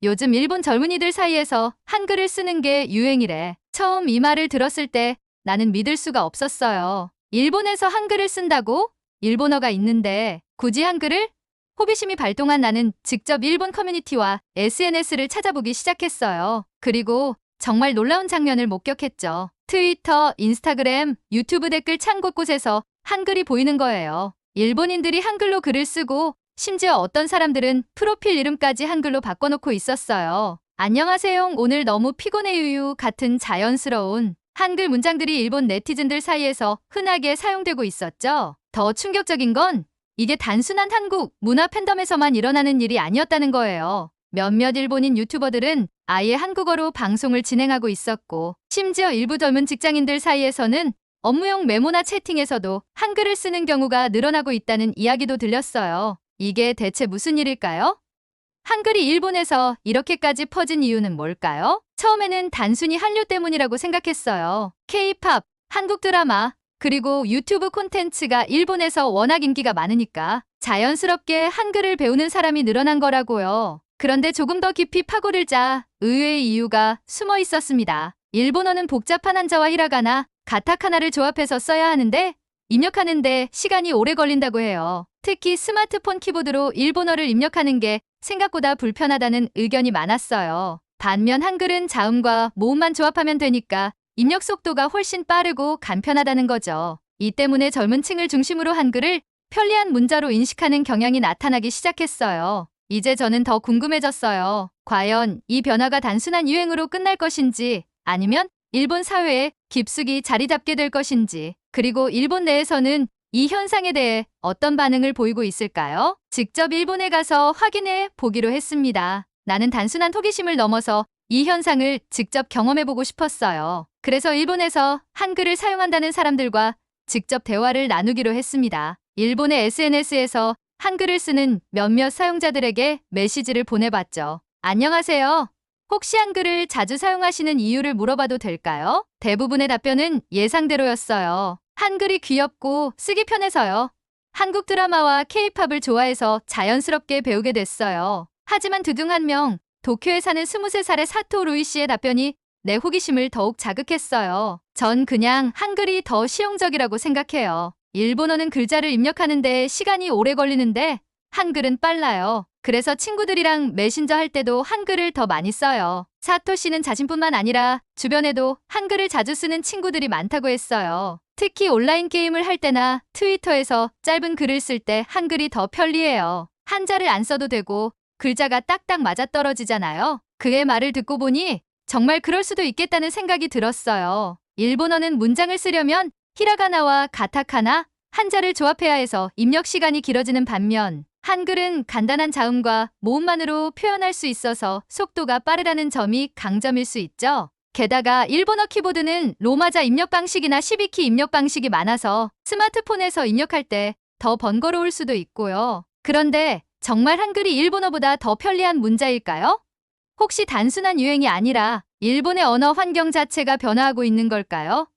요즘 일본 젊은이들 사이에서 한글을 쓰는 게 유행이래. 처음 이 말을 들었을 때 나는 믿을 수가 없었어요. 일본에서 한글을 쓴다고? 일본어가 있는데 굳이 한글을? 호기심이 발동한 나는 직접 일본 커뮤니티와 SNS를 찾아보기 시작했어요. 그리고 정말 놀라운 장면을 목격했죠. 트위터, 인스타그램, 유튜브 댓글 창 곳곳에서 한글이 보이는 거예요. 일본인들이 한글로 글을 쓰고 심지어 어떤 사람들은 프로필 이름까지 한글로 바꿔놓고 있었어요. 안녕하세요. 오늘 너무 피곤해 유유 같은 자연스러운 한글 문장들이 일본 네티즌들 사이에서 흔하게 사용되고 있었죠. 더 충격적인 건 이게 단순한 한국 문화 팬덤에서만 일어나는 일이 아니었다는 거예요. 몇몇 일본인 유튜버들은 아예 한국어로 방송을 진행하고 있었고, 심지어 일부 젊은 직장인들 사이에서는 업무용 메모나 채팅에서도 한글을 쓰는 경우가 늘어나고 있다는 이야기도 들렸어요. 이게 대체 무슨 일일까요? 한글이 일본에서 이렇게까지 퍼진 이유는 뭘까요? 처음에는 단순히 한류 때문이라고 생각했어요. K-팝, 한국 드라마, 그리고 유튜브 콘텐츠가 일본에서 워낙 인기가 많으니까 자연스럽게 한글을 배우는 사람이 늘어난 거라고요. 그런데 조금 더 깊이 파고들자 의외의 이유가 숨어 있었습니다. 일본어는 복잡한 한자와 히라가나, 가타카나를 조합해서 써야 하는데 입력하는데 시간이 오래 걸린다고 해요. 특히 스마트폰 키보드로 일본어를 입력하는 게 생각보다 불편하다는 의견이 많았어요. 반면 한글은 자음과 모음만 조합하면 되니까 입력 속도가 훨씬 빠르고 간편하다는 거죠. 이 때문에 젊은 층을 중심으로 한글을 편리한 문자로 인식하는 경향이 나타나기 시작했어요. 이제 저는 더 궁금해졌어요. 과연 이 변화가 단순한 유행으로 끝날 것인지 아니면 일본 사회에 깊숙이 자리 잡게 될 것인지, 그리고 일본 내에서는 이 현상에 대해 어떤 반응을 보이고 있을까요? 직접 일본에 가서 확인해 보기로 했습니다. 나는 단순한 호기심을 넘어서 이 현상을 직접 경험해보고 싶었어요. 그래서 일본에서 한글을 사용한다는 사람들과 직접 대화를 나누기로 했습니다. 일본의 SNS에서 한글을 쓰는 몇몇 사용자들에게 메시지를 보내봤죠. 안녕하세요. 혹시 한글을 자주 사용하시는 이유를 물어봐도 될까요? 대부분의 답변은 예상대로였어요. 한글이 귀엽고 쓰기 편해서요. 한국 드라마와 K-팝을 좋아해서 자연스럽게 배우게 됐어요. 하지만 드둥 한 명, 도쿄에 사는 23살의 사토 루이 씨의 답변이 내 호기심을 더욱 자극했어요. 전 그냥 한글이 더 실용적이라고 생각해요. 일본어는 글자를 입력하는데 시간이 오래 걸리는데 한글은 빨라요. 그래서 친구들이랑 메신저 할 때도 한글을 더 많이 써요. 사토 씨는 자신뿐만 아니라 주변에도 한글을 자주 쓰는 친구들이 많다고 했어요. 특히 온라인 게임을 할 때나 트위터에서 짧은 글을 쓸 때 한글이 더 편리해요. 한자를 안 써도 되고 글자가 딱딱 맞아떨어지잖아요. 그의 말을 듣고 보니 정말 그럴 수도 있겠다는 생각이 들었어요. 일본어는 문장을 쓰려면 히라가나와 가타카나, 한자를 조합해야 해서 입력 시간이 길어지는 반면 한글은 간단한 자음과 모음만으로 표현할 수 있어서 속도가 빠르다는 점이 강점일 수 있죠. 게다가 일본어 키보드는 로마자 입력 방식이나 12키 입력 방식이 많아서 스마트폰에서 입력할 때 더 번거로울 수도 있고요. 그런데 정말 한글이 일본어보다 더 편리한 문자일까요? 혹시 단순한 유행이 아니라 일본의 언어 환경 자체가 변화하고 있는 걸까요?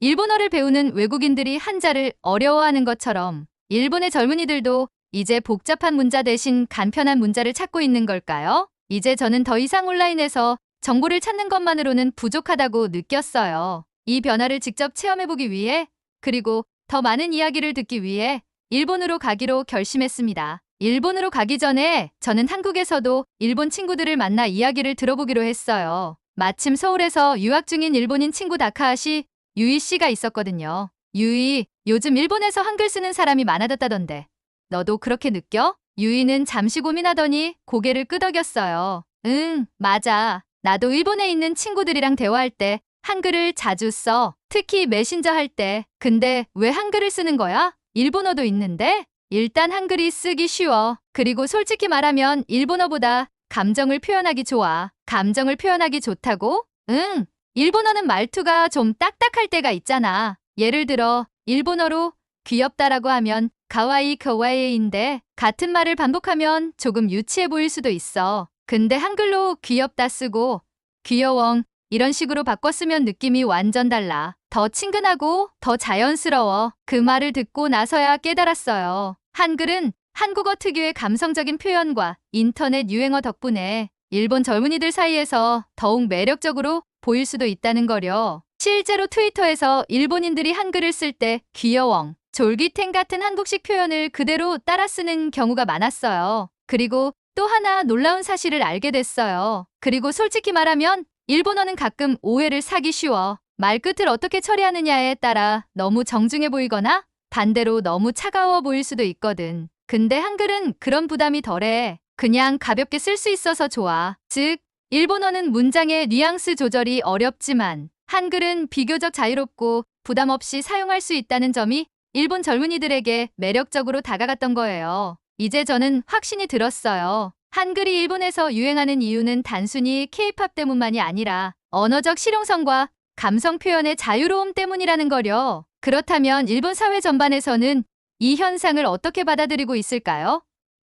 일본어를 배우는 외국인들이 한자를 어려워하는 것처럼 일본의 젊은이들도 이제 복잡한 문자 대신 간편한 문자를 찾고 있는 걸까요? 이제 저는 더 이상 온라인에서 정보를 찾는 것만으로는 부족하다고 느꼈어요. 이 변화를 직접 체험해보기 위해, 그리고 더 많은 이야기를 듣기 위해 일본으로 가기로 결심했습니다. 일본으로 가기 전에 저는 한국에서도 일본 친구들을 만나 이야기를 들어보기로 했어요. 마침 서울에서 유학 중인 일본인 친구 다카하시 유이 씨가 있었거든요. 유이, 요즘 일본에서 한글 쓰는 사람이 많아졌다던데 너도 그렇게 느껴? 유이는 잠시 고민하더니 고개를 끄덕였어요. 응, 맞아. 나도 일본에 있는 친구들이랑 대화할 때 한글을 자주 써. 특히 메신저 할 때. 근데 왜 한글을 쓰는 거야? 일본어도 있는데? 일단 한글이 쓰기 쉬워. 그리고 솔직히 말하면 일본어보다 감정을 표현하기 좋아. 감정을 표현하기 좋다고? 응. 일본어는 말투가 좀 딱딱할 때가 있잖아. 예를 들어 일본어로 귀엽다라고 하면 가와이 카와이인데 같은 말을 반복하면 조금 유치해 보일 수도 있어. 근데 한글로 귀엽다 쓰고 귀여웡 이런 식으로 바꿔 쓰면 느낌이 완전 달라. 더 친근하고 더 자연스러워. 그 말을 듣고 나서야 깨달았어요. 한글은 한국어 특유의 감성적인 표현과 인터넷 유행어 덕분에 일본 젊은이들 사이에서 더욱 매력적으로 보일 수도 있다는 거려. 실제로 트위터에서 일본인들이 한글을 쓸 때 귀여웡, 졸기탱 같은 한국식 표현을 그대로 따라 쓰는 경우가 많았어요. 그리고 또 하나 놀라운 사실을 알게 됐어요. 그리고 솔직히 말하면 일본어는 가끔 오해를 사기 쉬워. 말끝을 어떻게 처리하느냐에 따라 너무 정중해 보이거나 반대로 너무 차가워 보일 수도 있거든. 근데 한글은 그런 부담이 덜해. 그냥 가볍게 쓸 수 있어서 좋아. 즉, 일본어는 문장의 뉘앙스 조절이 어렵지만 한글은 비교적 자유롭고 부담 없이 사용할 수 있다는 점이 일본 젊은이들에게 매력적으로 다가갔던 거예요. 이제 저는 확신이 들었어요. 한글이 일본에서 유행하는 이유는 단순히 K-팝 때문만이 아니라 언어적 실용성과 감성 표현의 자유로움 때문이라는 거려. 그렇다면 일본 사회 전반에서는 이 현상을 어떻게 받아들이고 있을까요?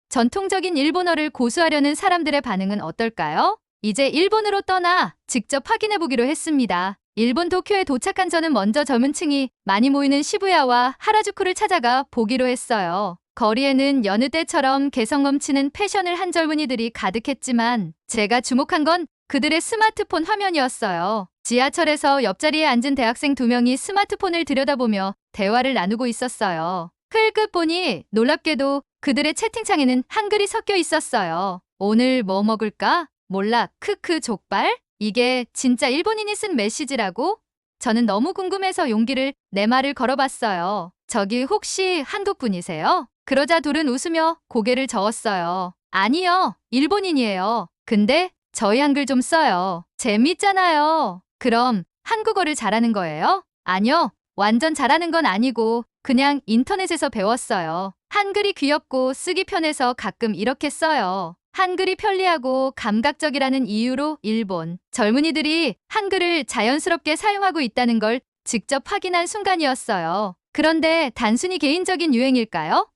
전통적인 일본어를 고수하려는 사람들의 반응은 어떨까요? 이제 일본으로 떠나 직접 확인해 보기로 했습니다. 일본 도쿄에 도착한 저는 먼저 젊은 층이 많이 모이는 시부야와 하라주쿠를 찾아가 보기로 했어요. 거리에는 여느 때처럼 개성 넘치는 패션을 한 젊은이들이 가득했지만 제가 주목한 건 그들의 스마트폰 화면이었어요. 지하철에서 옆자리에 앉은 대학생 2명이 스마트폰을 들여다보며 대화를 나누고 있었어요. 흘끗 보니 놀랍게도 그들의 채팅창에는 한글이 섞여 있었어요. 오늘 뭐 먹을까? 몰라. 크크 족발? 이게 진짜 일본인이 쓴 메시지라고? 저는 너무 궁금해서 용기를 내 말을 걸어봤어요. 저기 혹시 한국 분이세요? 그러자 둘은 웃으며 고개를 저었어요. 아니요, 일본인이에요. 근데 저희 한글 좀 써요. 재밌잖아요. 그럼 한국어를 잘하는 거예요? 아니요, 완전 잘하는 건 아니고 그냥 인터넷에서 배웠어요. 한글이 귀엽고 쓰기 편해서 가끔 이렇게 써요. 한글이 편리하고 감각적이라는 이유로 일본 젊은이들이 한글을 자연스럽게 사용하고 있다는 걸 직접 확인한 순간이었어요. 그런데 단순히 개인적인 유행일까요?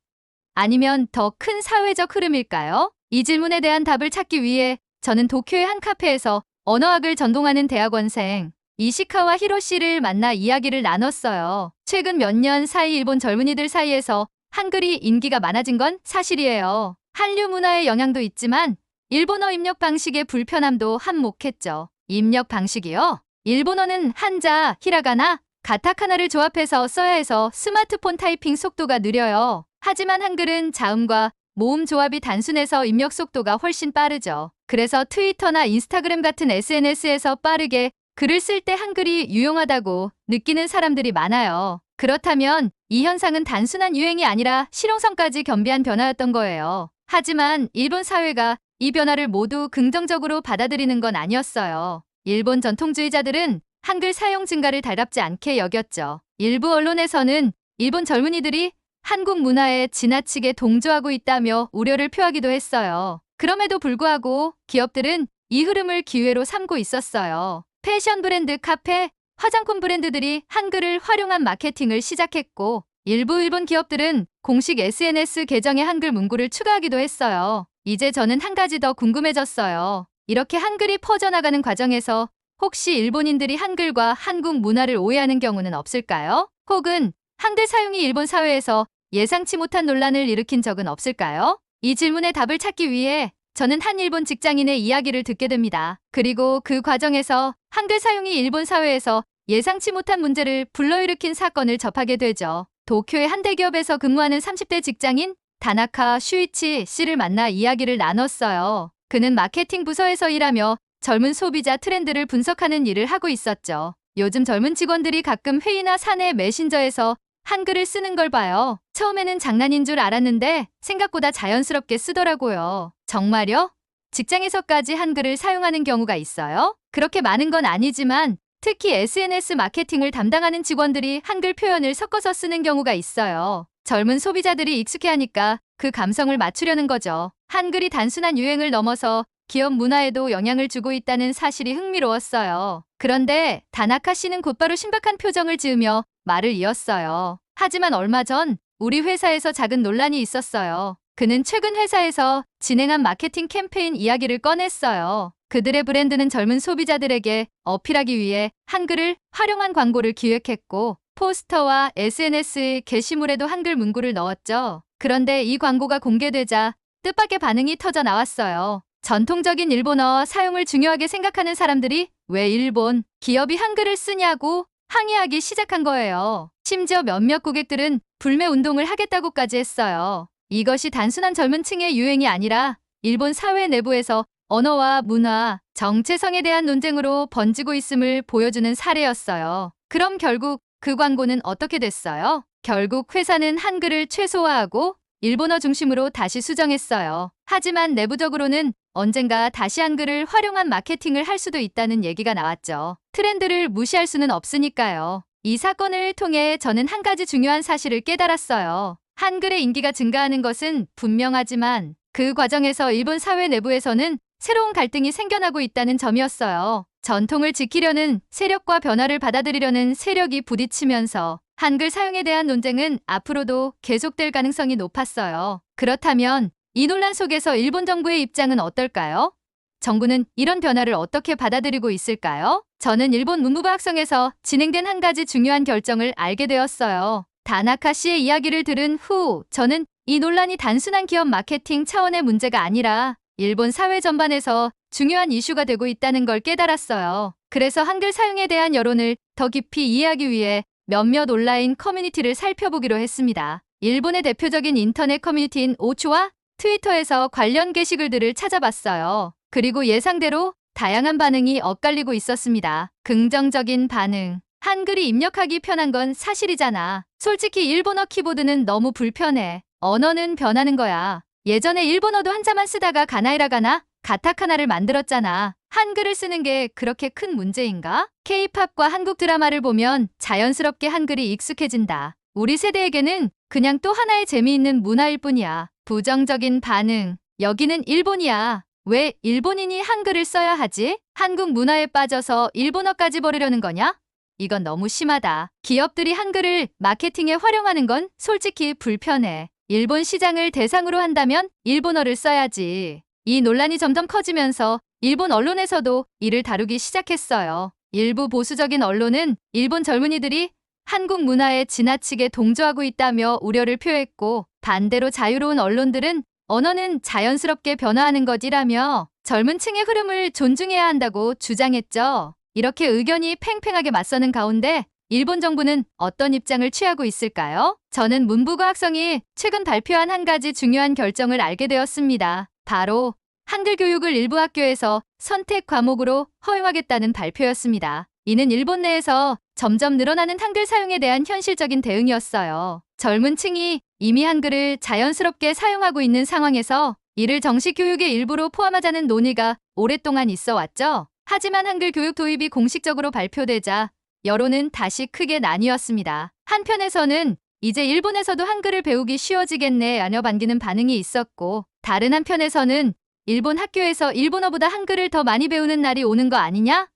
아니면 더 큰 사회적 흐름일까요? 이 질문에 대한 답을 찾기 위해 저는 도쿄의 한 카페에서 언어학을 전공하는 대학원생 이시카와 히로시를 만나 이야기를 나눴어요. 최근 몇 년 사이 일본 젊은이들 사이에서 한글이 인기가 많아진 건 사실이에요. 한류 문화의 영향도 있지만 일본어 입력 방식의 불편함도 한몫했죠. 입력 방식이요? 일본어는 한자, 히라가나, 가타카나를 조합해서 써야 해서 스마트폰 타이핑 속도가 느려요. 하지만 한글은 자음과 모음 조합이 단순해서 입력 속도가 훨씬 빠르죠. 그래서 트위터나 인스타그램 같은 SNS에서 빠르게 글을 쓸 때 한글이 유용하다고 느끼는 사람들이 많아요. 그렇다면 이 현상은 단순한 유행이 아니라 실용성까지 겸비한 변화였던 거예요. 하지만 일본 사회가 이 변화를 모두 긍정적으로 받아들이는 건 아니었어요. 일본 전통주의자들은 한글 사용 증가를 달갑지 않게 여겼죠. 일부 언론에서는 일본 젊은이들이 한국 문화에 지나치게 동조하고 있다며 우려를 표하기도 했어요. 그럼에도 불구하고 기업들은 이 흐름을 기회로 삼고 있었어요. 패션 브랜드, 카페, 화장품 브랜드들이 한글을 활용한 마케팅을 시작했고 일부 일본 기업들은 공식 SNS 계정에 한글 문구를 추가하기도 했어요. 이제 저는 한 가지 더 궁금해졌어요. 이렇게 한글이 퍼져나가는 과정에서 혹시 일본인들이 한글과 한국 문화를 오해하는 경우는 없을까요? 혹은 한글 사용이 일본 사회에서 예상치 못한 논란을 일으킨 적은 없을까요? 이 질문에 답을 찾기 위해 저는 한 일본 직장인의 이야기를 듣게 됩니다. 그리고 그 과정에서 한글 사용이 일본 사회에서 예상치 못한 문제를 불러일으킨 사건을 접하게 되죠. 도쿄의 한 대기업에서 근무하는 30대 직장인 다나카 슈이치 씨를 만나 이야기를 나눴어요. 그는 마케팅 부서에서 일하며 젊은 소비자 트렌드를 분석하는 일을 하고 있었죠. 요즘 젊은 직원들이 가끔 회의나 사내 메신저에서 한글을 쓰는 걸 봐요. 처음에는 장난인 줄 알았는데 생각보다 자연스럽게 쓰더라고요. 정말요? 직장에서까지 한글을 사용하는 경우가 있어요? 그렇게 많은 건 아니지만 특히 SNS 마케팅을 담당하는 직원들이 한글 표현을 섞어서 쓰는 경우가 있어요. 젊은 소비자들이 익숙해하니까 그 감성을 맞추려는 거죠. 한글이 단순한 유행을 넘어서 기업 문화에도 영향을 주고 있다는 사실이 흥미로웠어요. 그런데 다나카 씨는 곧바로 신박한 표정을 지으며 말을 이었어요. 하지만 얼마 전 우리 회사에서 작은 논란이 있었어요. 그는 최근 회사에서 진행한 마케팅 캠페인 이야기를 꺼냈어요. 그들의 브랜드는 젊은 소비자들에게 어필하기 위해 한글을 활용한 광고를 기획했고 포스터와 SNS 게시물에도 한글 문구를 넣었죠. 그런데 이 광고가 공개되자 뜻밖의 반응이 터져 나왔어요. 전통적인 일본어 사용을 중요하게 생각하는 사람들이 왜 일본 기업이 한글을 쓰냐고 항의하기 시작한 거예요. 심지어 몇몇 고객들은 불매 운동을 하겠다고까지 했어요. 이것이 단순한 젊은 층의 유행이 아니라 일본 사회 내부에서 언어와 문화, 정체성에 대한 논쟁으로 번지고 있음을 보여주는 사례였어요. 그럼 결국 그 광고는 어떻게 됐어요? 결국 회사는 한글을 최소화하고 일본어 중심으로 다시 수정했어요. 하지만 내부적으로는 언젠가 다시 한글을 활용한 마케팅을 할 수도 있다는 얘기가 나왔죠. 트렌드를 무시할 수는 없으니까요. 이 사건을 통해 저는 한 가지 중요한 사실을 깨달았어요. 한글의 인기가 증가하는 것은 분명하지만 그 과정에서 일본 사회 내부에서는 새로운 갈등이 생겨나고 있다는 점이었어요. 전통을 지키려는 세력과 변화를 받아들이려는 세력이 부딪히면서 한글 사용에 대한 논쟁은 앞으로도 계속될 가능성이 높았어요. 그렇다면 이 논란 속에서 일본 정부의 입장은 어떨까요? 정부는 이런 변화를 어떻게 받아들이고 있을까요? 저는 일본 문부부 학성에서 진행된 한 가지 중요한 결정을 알게 되었어요. 다나카 씨의 이야기를 들은 후 저는 이 논란이 단순한 기업 마케팅 차원의 문제가 아니라 일본 사회 전반에서 중요한 이슈가 되고 있다는 걸 깨달았어요. 그래서 한글 사용에 대한 여론을 더 깊이 이해하기 위해 몇몇 온라인 커뮤니티를 살펴보기로 했습니다. 일본의 대표적인 인터넷 커뮤니티인 오초와 트위터에서 관련 게시글들을 찾아봤어요. 그리고 예상대로 다양한 반응이 엇갈리고 있었습니다. 긍정적인 반응. 한글이 입력하기 편한 건 사실이잖아. 솔직히 일본어 키보드는 너무 불편해. 언어는 변하는 거야. 예전에 일본어도 한자만 쓰다가 가나이라가나, 가타카나를 만들었잖아. 한글을 쓰는 게 그렇게 큰 문제인가? K-팝과 한국 드라마를 보면 자연스럽게 한글이 익숙해진다. 우리 세대에게는 그냥 또 하나의 재미있는 문화일 뿐이야. 부정적인 반응. 여기는 일본이야. 왜 일본인이 한글을 써야 하지? 한국 문화에 빠져서 일본어까지 버리려는 거냐? 이건 너무 심하다. 기업들이 한글을 마케팅에 활용하는 건 솔직히 불편해. 일본 시장을 대상으로 한다면 일본어를 써야지. 이 논란이 점점 커지면서 일본 언론에서도 이를 다루기 시작했어요. 일부 보수적인 언론은 일본 젊은이들이 한국 문화에 지나치게 동조하고 있다며 우려를 표했고, 반대로 자유로운 언론들은 언어는 자연스럽게 변화하는 것이라며 젊은 층의 흐름을 존중해야 한다고 주장했죠. 이렇게 의견이 팽팽하게 맞서는 가운데 일본 정부는 어떤 입장을 취하고 있을까요? 저는 문부부 학성이 최근 발표한 한 가지 중요한 결정을 알게 되었습니다. 바로 한글 교육을 일부 학교에서 선택 과목으로 허용하겠다는 발표였습니다. 이는 일본 내에서 점점 늘어나는 한글 사용에 대한 현실적인 대응이었어요. 젊은 층이 이미 한글을 자연스럽게 사용하고 있는 상황에서 이를 정식 교육의 일부로 포함하자는 논의가 오랫동안 있어 왔죠. 하지만 한글 교육 도입이 공식적으로 발표되자 여론은 다시 크게 나뉘었습니다. 한편에서는 이제 일본에서도 한글을 배우기 쉬워지겠네라며 반기는 반응이 있었고, 다른 한편에서는 일본 학교에서 일본어보다 한글을 더 많이 배우는 날이 오는 거 아니냐는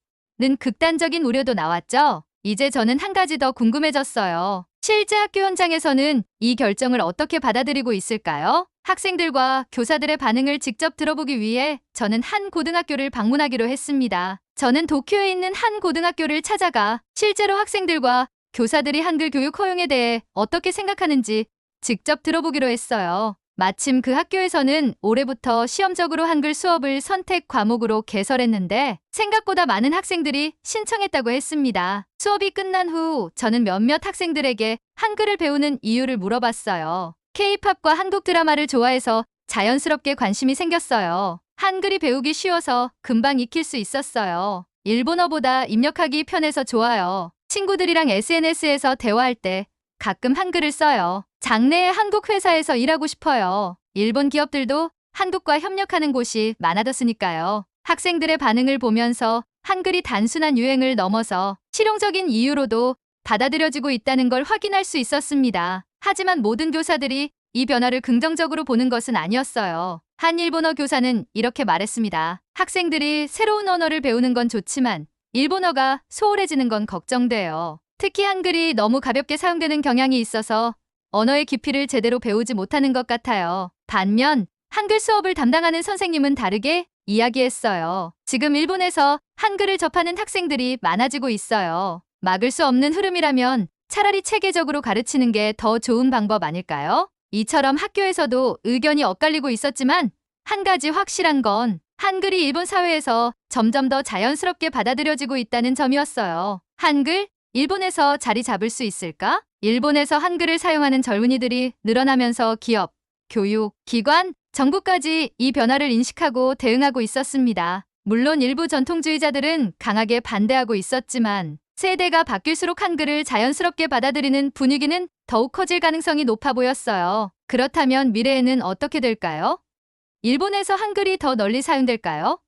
극단적인 우려도 나왔죠. 이제 저는 한 가지 더 궁금해졌어요. 실제 학교 현장에서는 이 결정을 어떻게 받아들이고 있을까요? 학생들과 교사들의 반응을 직접 들어보기 위해 저는 한 고등학교를 방문하기로 했습니다. 저는 도쿄에 있는 한 고등학교를 찾아가 실제로 학생들과 교사들이 한글 교육 허용에 대해 어떻게 생각하는지 직접 들어보기로 했어요. 마침 그 학교에서는 올해부터 시험적으로 한글 수업을 선택 과목으로 개설했는데 생각보다 많은 학생들이 신청했다고 했습니다. 수업이 끝난 후 저는 몇몇 학생들에게 한글을 배우는 이유를 물어봤어요. K-팝과 한국 드라마를 좋아해서 자연스럽게 관심이 생겼어요. 한글이 배우기 쉬워서 금방 익힐 수 있었어요. 일본어보다 입력하기 편해서 좋아요. 친구들이랑 SNS에서 대화할 때 가끔 한글을 써요. 장래에 한국 회사에서 일하고 싶어요. 일본 기업들도 한국과 협력하는 곳이 많아졌으니까요. 학생들의 반응을 보면서 한글이 단순한 유행을 넘어서 실용적인 이유로도 받아들여지고 있다는 걸 확인할 수 있었습니다. 하지만 모든 교사들이 이 변화를 긍정적으로 보는 것은 아니었어요. 한 일본어 교사는 이렇게 말했습니다. 학생들이 새로운 언어를 배우는 건 좋지만 일본어가 소홀해지는 건 걱정돼요. 특히 한글이 너무 가볍게 사용되는 경향이 있어서 언어의 깊이를 제대로 배우지 못하는 것 같아요. 반면 한글 수업을 담당하는 선생님은 다르게 이야기했어요. 지금 일본에서 한글을 접하는 학생들이 많아지고 있어요. 막을 수 없는 흐름이라면 차라리 체계적으로 가르치는 게 더 좋은 방법 아닐까요? 이처럼 학교에서도 의견이 엇갈리고 있었지만 한 가지 확실한 건 한글이 일본 사회에서 점점 더 자연스럽게 받아들여지고 있다는 점이었어요. 한글, 일본에서 자리 잡을 수 있을까? 일본에서 한글을 사용하는 젊은이들이 늘어나면서 기업, 교육, 기관, 정부까지 이 변화를 인식하고 대응하고 있었습니다. 물론 일부 전통주의자들은 강하게 반대하고 있었지만 세대가 바뀔수록 한글을 자연스럽게 받아들이는 분위기는 더욱 커질 가능성이 높아 보였어요. 그렇다면 미래에는 어떻게 될까요? 일본에서 한글이 더 널리 사용될까요?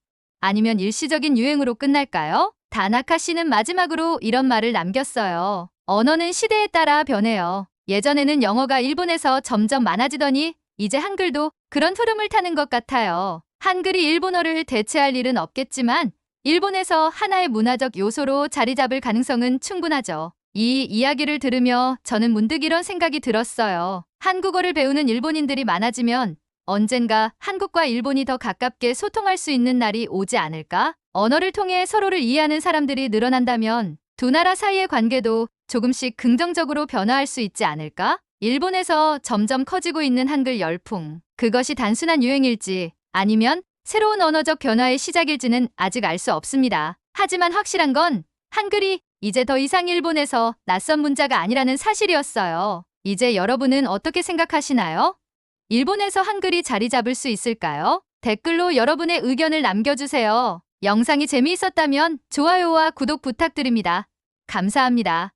아니면 일시적인 유행으로 끝날까요? 다나카 씨는 마지막으로 이런 말을 남겼어요. 언어는 시대에 따라 변해요. 예전에는 영어가 일본에서 점점 많아지더니 이제 한글도 그런 흐름을 타는 것 같아요. 한글이 일본어를 대체할 일은 없겠지만 일본에서 하나의 문화적 요소로 자리 잡을 가능성은 충분하죠. 이 이야기를 들으며 저는 문득 이런 생각이 들었어요. 한국어를 배우는 일본인들이 많아지면 언젠가 한국과 일본이 더 가깝게 소통할 수 있는 날이 오지 않을까? 언어를 통해 서로를 이해하는 사람들이 늘어난다면 두 나라 사이의 관계도 조금씩 긍정적으로 변화할 수 있지 않을까? 일본에서 점점 커지고 있는 한글 열풍. 그것이 단순한 유행일지 아니면 새로운 언어적 변화의 시작일지는 아직 알 수 없습니다. 하지만 확실한 건 한글이 이제 더 이상 일본에서 낯선 문자가 아니라는 사실이었어요. 이제 여러분은 어떻게 생각하시나요? 일본에서 한글이 자리 잡을 수 있을까요? 댓글로 여러분의 의견을 남겨주세요. 영상이 재미있었다면 좋아요와 구독 부탁드립니다. 감사합니다.